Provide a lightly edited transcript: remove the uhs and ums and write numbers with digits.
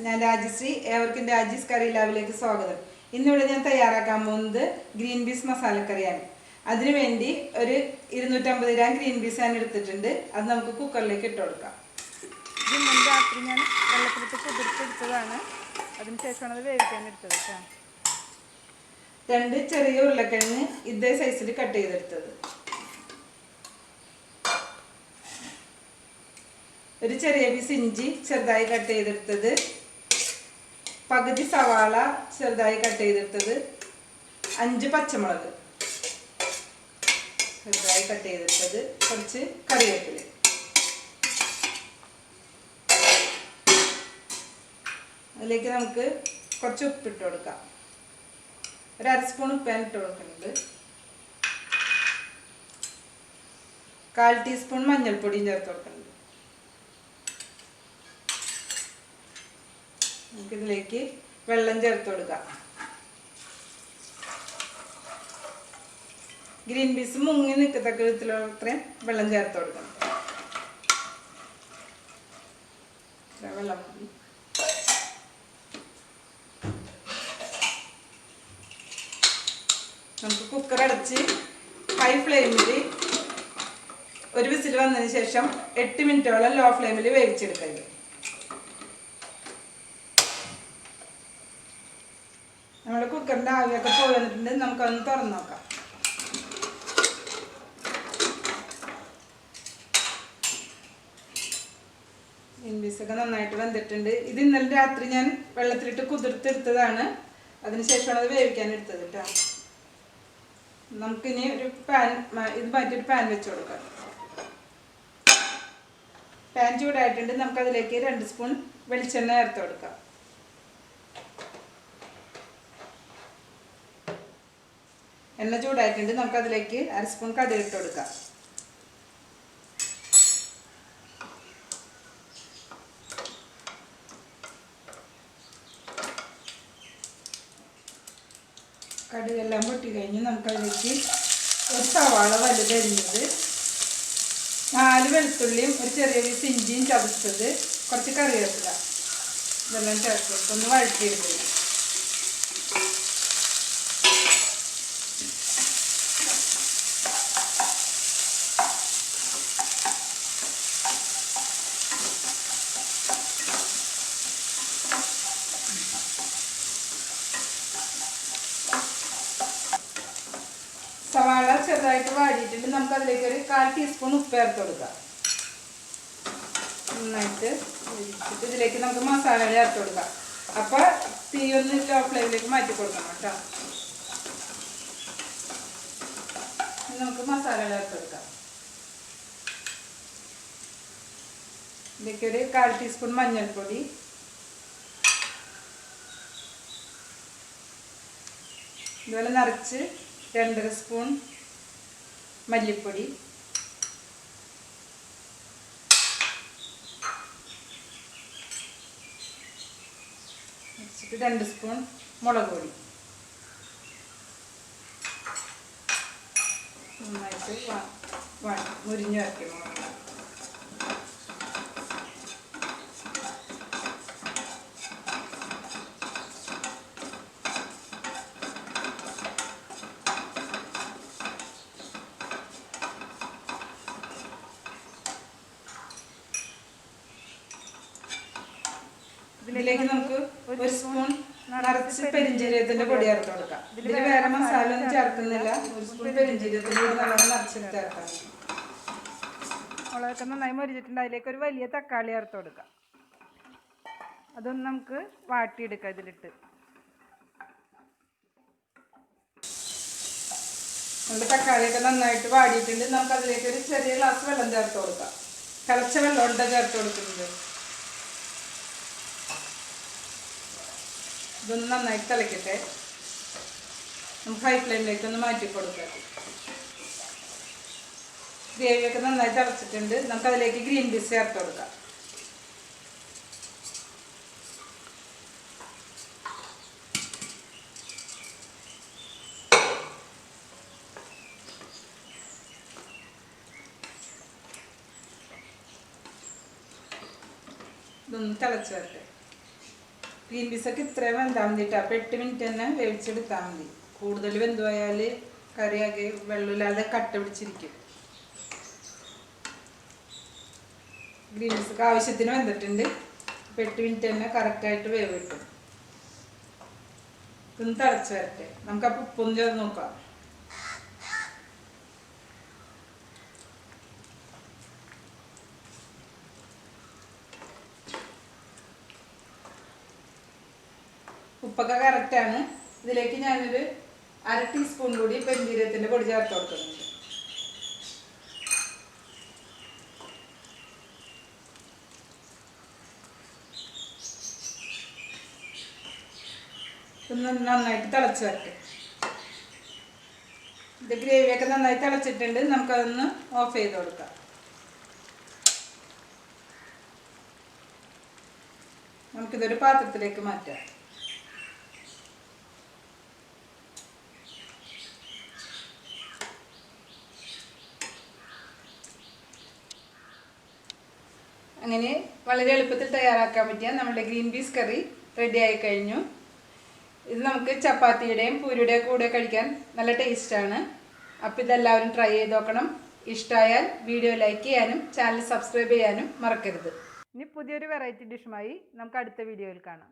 ഞാൻ രാജശ്രീ. ഏവർക്കും രാജീസ് കറി ലാബിലേക്ക് സ്വാഗതം. ഇന്നിവിടെ ഞാൻ തയ്യാറാക്കാൻ പോകുന്നത് ഗ്രീൻ പീസ് മസാലക്കറിയാണ്. അതിനുവേണ്ടി ഒരു 250 ഗ്രാം ഗ്രീൻ പീസ് ഞാൻ എടുത്തിട്ടുണ്ട്. അത് നമുക്ക് കുക്കറിലേക്ക് ഇട്ട് കൊടുക്കാം. ഇത് മുൻ രാത്രി ഞാൻ വെള്ളത്തിലിട്ട് കുതിർത്തെടുത്തതാണ്. അതിനുശേഷമാണ് അത് വേവിക്കാൻ എടുത്തത് കേട്ടോ. 2 ചെറിയ ഉരുളക്കിഴങ്ങ് ഇതേ സൈസിൽ കട്ട് ചെയ്തെടുത്തത്, ഒരു ചെറിയ പീസ് ഇഞ്ചി ചെറുതായി കട്ട് ചെയ്തെടുത്തത്, പകുതി സവാള ചെറുതായി കട്ട് ചെയ്തെടുത്തത്, 5 പച്ചമുളക് ചെറുതായി കട്ട് ചെയ്തെടുത്തത്, കുറച്ച് കറിവേപ്പില, അതിലേക്ക് നമുക്ക് കുറച്ച് ഉപ്പിട്ട് കൊടുക്കാം. ഒരു 1/2 സ്പൂൺ ഉപ്പ് ഇട്ട് കൊടുക്കുന്നുണ്ട്. 1/4 ടീസ്പൂൺ മഞ്ഞൾപ്പൊടിയും ചേർത്ത് കൊടുക്കുന്നുണ്ട്. നമുക്കിതിലേക്ക് വെള്ളം ചേർത്ത് കൊടുക്കാം. ഗ്രീൻ പീസ് മുങ്ങി നിൽക്കത്തക്ക വിധത്തിലുള്ള അത്രയും വെള്ളം ചേർത്ത് കൊടുക്കണം. വെള്ളം മതി. നമുക്ക് കുക്കർ അടച്ച് ഹൈ ഫ്ലെയിമിൽ ഒരു വിസിൽ വന്നതിന് ശേഷം 8 മിനിറ്റോളം ലോ ഫ്ലെയിമിൽ വേവിച്ചെടുക്കുക. നമ്മുടെ കുക്കറിൻ്റെ ആവിയൊക്കെ പോയി വന്നിട്ടുണ്ട്. നമുക്കൊന്ന് തുറന്ന് നോക്കാം. ഗ്രീൻ പീസൊക്കെ നന്നായിട്ട് വെന്തിട്ടുണ്ട്. ഇത് ഇന്നലെ രാത്രി ഞാൻ വെള്ളത്തിലിട്ട് കുതിർത്തെടുത്തതാണ്. അതിനുശേഷമാണ് അത് വേവിക്കാൻ എടുത്തത് കേട്ടോ. നമുക്കിനി ഒരു പാൻ, ഇത് മാറ്റിയൊരു പാൻ വെച്ച് കൊടുക്കാം. പാൻ ചൂടായിട്ടുണ്ട്. നമുക്കതിലേക്ക് 2 സ്പൂൺ വെളിച്ചെണ്ണ ചേർത്ത് കൊടുക്കാം. എണ്ണ ചൂടായിട്ടുണ്ട്. നമുക്കതിലേക്ക് 1/2 സ്പൂൺ കടുക് ഇട്ട് കൊടുക്കാം. കടുകെല്ലാം പൊട്ടി കഴിഞ്ഞ് നമുക്കതിലേക്ക് ഒരു സവാള വലുതരിഞ്ഞത്, 4 വെളുത്തുള്ളിയും ഒരു ചെറിയ പീസ് ഇഞ്ചിയും ചതച്ചത്, കുറച്ച് കറിവേപ്പില ഇതെല്ലാം ചേർത്ത് ഒന്ന് വഴറ്റിയെടുക്കുക. സവാള ചെറുതായിട്ട് വാടിയിട്ടുണ്ട്. നമുക്കതിലേക്ക് ഒരു 1/4 ടീസ്പൂൺ ഉപ്പ് ചേർത്ത് കൊടുക്കാം. നന്നായിട്ട് ഒഴിച്ചിട്ട് ഇതിലേക്ക് നമുക്ക് മസാല ചേർത്ത് കൊടുക്കാം. അപ്പോൾ തീ ഒന്ന് ലോ ഫ്ലെയിമിലേക്ക് മാറ്റി കൊടുക്കണം കേട്ടോ. നമുക്ക് മസാല ചേർത്ത് കൊടുക്കാം. ഇതിലേക്ക് ഒരു 1/4 ടീസ്പൂൺ മഞ്ഞൾപ്പൊടി, ഇതുപോലെ നിറച്ച് 2.5 സ്പൂൺ മല്ലിപ്പൊടി, വെച്ചിട്ട് 2 സ്പൂൺ മുളക് പൊടി നന്നായിട്ട് മുരിഞ്ഞ് വയ്ക്കണം. ഇതിലേക്ക് നമുക്ക് 1 സ്പൂൺ നിറച്ച് പെരിഞ്ജീരകത്തിന്റെ പൊടി ചേർത്ത് കൊടുക്കാം. ഇതിൽ വേറെ മസാല ഒന്നും ചേർക്കുന്നില്ല. 1 സ്പൂൺ പെരിഞ്ജീരകത്തിന്റെ പൊടി നല്ലോണം നിറച്ചിട്ട് ചേർക്കാം. മുളകൊക്കെ നന്നായി മൊരിഞ്ഞിട്ടുണ്ട്. അതിലേക്ക് ഒരു വലിയ തക്കാളി ചേർത്ത് കൊടുക്കാം. അതൊന്ന് നമുക്ക് വാട്ടിയെടുക്കാം. ഇതിലിട്ട് നമ്മുടെ തക്കാളിയൊക്കെ നന്നായിട്ട് വാടിയിട്ടുണ്ട്. നമുക്ക് അതിലേക്ക് ഒരു ചെറിയ ഗ്ലാസ് വെള്ളം ചേർത്ത് കൊടുക്കാം. തിളച്ച വെള്ളം ഉണ്ട് ചേർത്ത് കൊടുക്കുന്നത്. ഇതൊന്ന് നന്നായിട്ട് തിളക്കട്ടെ. നമുക്ക് ഹൈ ഫ്ലെയിമിലേക്ക് ഒന്ന് മാറ്റി കൊടുക്കാം. ഗ്രേവിയൊക്കെ നന്നായി തിളച്ചിട്ടുണ്ട്. നമുക്കതിലേക്ക് ഗ്രീൻ പീസ് ചേർത്ത് കൊടുക്കാം. ഇതൊന്ന് തിളച്ച് വരട്ടെ. ഗ്രീൻ പീസൊക്കെ ഇത്രയും വെന്താൽ മതിട്ടോ. അപ്പോൾ 8 മിനിറ്റ് തന്നെ വേവിച്ചെടുത്താൽ മതി. കൂടുതൽ വെന്ത് പോയാൽ കറിയാകെ വെള്ളമില്ലാതെ കട്ട പിടിച്ചിരിക്കും. ഗ്രീൻ പീസൊക്കെ ആവശ്യത്തിന് വെന്തിട്ടുണ്ട്. അപ്പോൾ 8 മിനിറ്റ് തന്നെ കറക്റ്റായിട്ട് വേവ് കിട്ടും. ഇതൊന്ന് തിളച്ച് വരട്ടെ. നമുക്കപ്പോൾ ഉപ്പൊന്ന് ചേർന്ന് നോക്കാം. ഉപ്പൊക്കെ കറക്റ്റാണ്. ഇതിലേക്ക് ഞാനൊരു 1/2 ടീസ്പൂൺ കൂടി പെരുംജീരകത്തിൻ്റെ പൊടി ചേർത്ത് കൊടുക്കുന്നുണ്ട്. ഒന്ന് നന്നായിട്ട് തിളച്ച് വരട്ടെ. ഇത് ഗ്രേവിയൊക്കെ നന്നായി തിളച്ചിട്ടുണ്ട്. നമുക്കതൊന്ന് ഓഫ് ചെയ്ത് കൊടുക്കാം. നമുക്കിതൊരു പാത്രത്തിലേക്ക് മാറ്റാം. അങ്ങനെ വളരെ എളുപ്പത്തിൽ തയ്യാറാക്കാൻ പറ്റിയ നമ്മുടെ ഗ്രീൻ പീസ് കറി റെഡി ആയി കഴിഞ്ഞു. ഇത് നമുക്ക് ചപ്പാത്തിയുടെയും പൂരിയുടെയും കൂടെ കഴിക്കാൻ നല്ല ടേസ്റ്റാണ്. അപ്പോൾ ഇതെല്ലാവരും ട്രൈ ചെയ്ത് നോക്കണം. ഇഷ്ടമായാൽ വീഡിയോ ലൈക്ക് ചെയ്യാനും ചാനൽ സബ്സ്ക്രൈബ് ചെയ്യാനും മറക്കരുത്. ഇനി പുതിയൊരു വെറൈറ്റി ഡിഷുമായി നമുക്ക് അടുത്ത വീഡിയോയിൽ കാണാം.